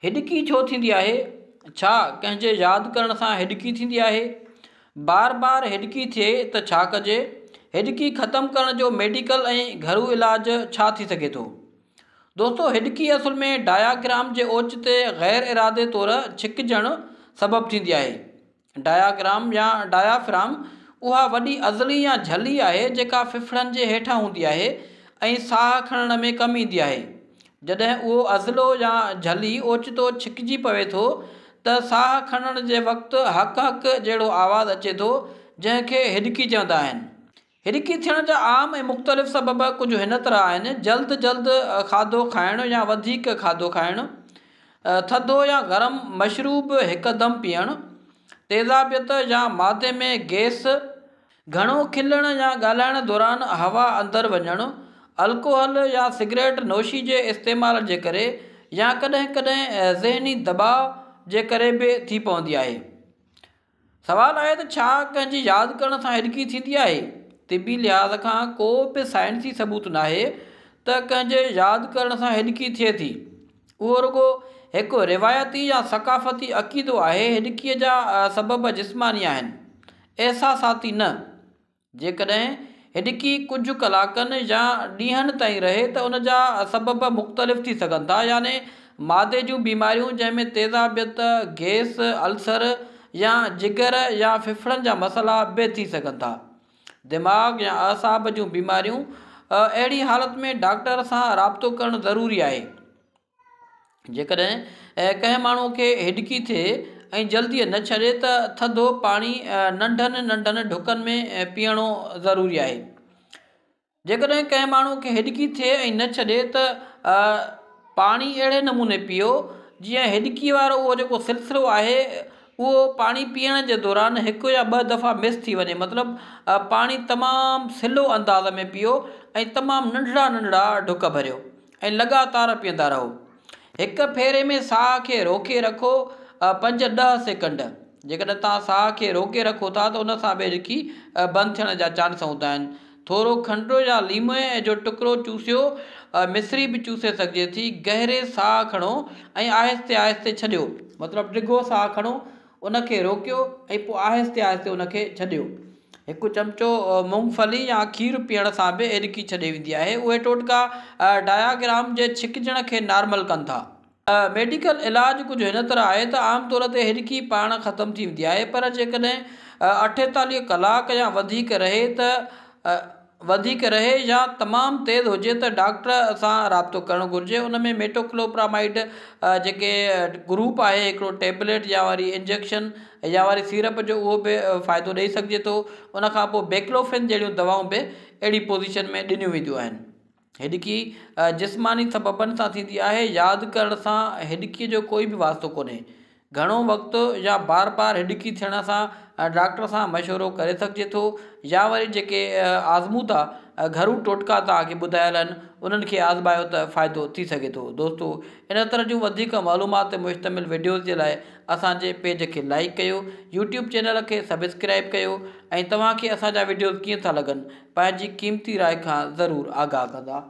हिॾकी छो थींदी आहे? छा कंहिंजे यादि करण सां हिॾकी थींदी आहे? बार बार हिॾकी थिए त छा कजे? हिॾकी ख़तमु करण जो मेडिकल ऐं घरू इलाज छा थी सघे थो? दोस्तो, हिॾकी असुल में डायाग्राम जे ओचिते गैर इरादे तौरु छिकिजणु सबबु थींदी आहे। डायाग्राम या डायाफ्राम उहा वॾी अज़ली या झली आहे जेका फिफड़नि जे हेठां हूंदी आहे ऐं साह खणण में कमु ईंदी आहे। जॾहिं उहो अज़लो या झली ओचितो छिकिजी पवे थो त साह खणण जे वक़्तु हक हक जहिड़ो आवाज़ु अचे थो, जंहिंखे हिॾकी चवंदा आहिनि। हिॾकी थियण जा आम ऐं मुख़्तलिफ़ सबब कुझु हिन तरह आहिनि: जल्द खाधो खाइणु या वधीक खाधो खाइणु, थधो या गरम मशरूब हिकदमि पीअणु, तेज़ाबियत या मादे में गैस, घणो खिलण या ॻाल्हाइण दौरान हवा अंदरि वञणु, अल्कोहल या सिगरेट नोशी जे इस्तेमाल जे करे, या कॾहिं कॾहिं ज़हनी दबाव जे करे बि थी पवंदी आहे। सवाल आहे त छा कंहिंजी यादि करण सां हिॾकी थींदी आहे? तिबी लिहाज़ खां को बि साइंसी सबूत नाहे त कंहिंजे यादि करण सां हिॾकी थिए थी। उहो रुॻो हिकु रिवायती या सक़ाफ़ती अक़ीदो आहे। हिॾकीअ जा सबब जिस्मानी आहिनि, एहसासाती न। जेकॾहिं हिॾकी कुझु कलाकनि या ॾींहंनि ताईं रहे त उन जा सबब मुख़्तलिफ़ थी सघनि था, यानी मादे जूं बीमारियूं जंहिंमें तेज़ाबियत, गैस, अल्सर या जिगर या फिफड़नि जा मसइला बि थी सघनि था। दिमाग़ या असाब जूं बीमारियूं, अहिड़ी हालति में डॉक्टर सां राबितो करणु ज़रूरी आहे। जेकॾहिं कंहिं माण्हूअ खे हिॾकी थिए ऐं जल्दीअ न छॾे त थधो पाणी नंढनि नंढनि ढुकनि में पीअणो ज़रूरी आहे। जेकॾहिं कंहिं माण्हूअ खे हिॾकी थिए ऐं न छॾे त पाणी अहिड़े नमूने पीओ जीअं हिॾकी वारो उहो जेको सिलसिलो आहे उहो पाणी पीअण जे दौरान हिकु या ॿ दफ़ा मिस थी वञे। मतिलबु पाणी तमामु सिलो अंदाज़ में पीओ ऐं तमामु नंढड़ा नंढड़ा ढुक भरियो ऐं लॻातार पीअंदा रहो। हिकु फेरे में साह खे रोके रखो 5-10 सेकंड। जेकॾहिं तव्हां साह खे रोके रखो था त उन सां बि हिॾकी बंदि थियण जा चांस हूंदा आहिनि। थोरो खंडु या लीमे जो टुकड़ो चूसियो, मिश्री बि चूसे सघिजे थी। गहरे साह खणो ऐं आहिस्ते आहिस्ते छॾियो। मतिलबु डिघो साह खणो, उनखे रोकियो ऐं पोइ आहिस्ते आहिस्ते उनखे छॾियो। हिकु चमिचो मूंगफली या खीरु पीअण सां बि हिॾकी छॾे वेंदी आहे। उहे टोटका डायाग्राम जे छिकिजण खे नॉर्मल कनि था। मेडिकल इलाज कुझु हिन तरह आहे त आम तौर ते हिॾकी पाण ख़तमु थी वेंदी आहे, पर जेकॾहिं 48 कलाक या वधीक रहे या तमामु तेज़ हुजे त डॉक्टर सां राबितो करणु घुरिजे। उन में मेटोक्लोप्रामाइड जेके ग्रुप आहे, हिकिड़ो टेबलेट या वरी इंजेक्शन या वरी सीरप जो, उहो बि फ़ाइदो ॾेई सघिजे थो। उनखां पोइ बेक्लोफिन जहिड़ियूं दवाऊं बि अहिड़ी पोज़ीशन में ॾिनियूं वेंदियूं आहिनि। हिॾकी जिस्मानी सबबनि सां थींदी आहे। यादि करण सां हिॾकीअ जो कोई बि वास्तो कोन्हे। घणो वक़्तु या बार बार हिॾकी थियण सां डॉक्टर सां मशवरो करे सघिजे थो, या वरी जेके आज़मूदा घरू टोटका तव्हांखे ॿुधायल आहिनि उन्हनि खे आज़मायो त फ़ाइदो थी सघे थो। दोस्तो, इन तरह जूं वधीक मालूमात मुश्तमिल वीडियोज़ जे लाइ असांजे पेज खे लाइक कयो, यूट्यूब चैनल खे सब्सक्राइब कयो ऐं तव्हांखे असांजा वीडियोज़ कीअं था लॻनि पंहिंजी क़ीमती राय खां ज़रूरु आगाह कंदा।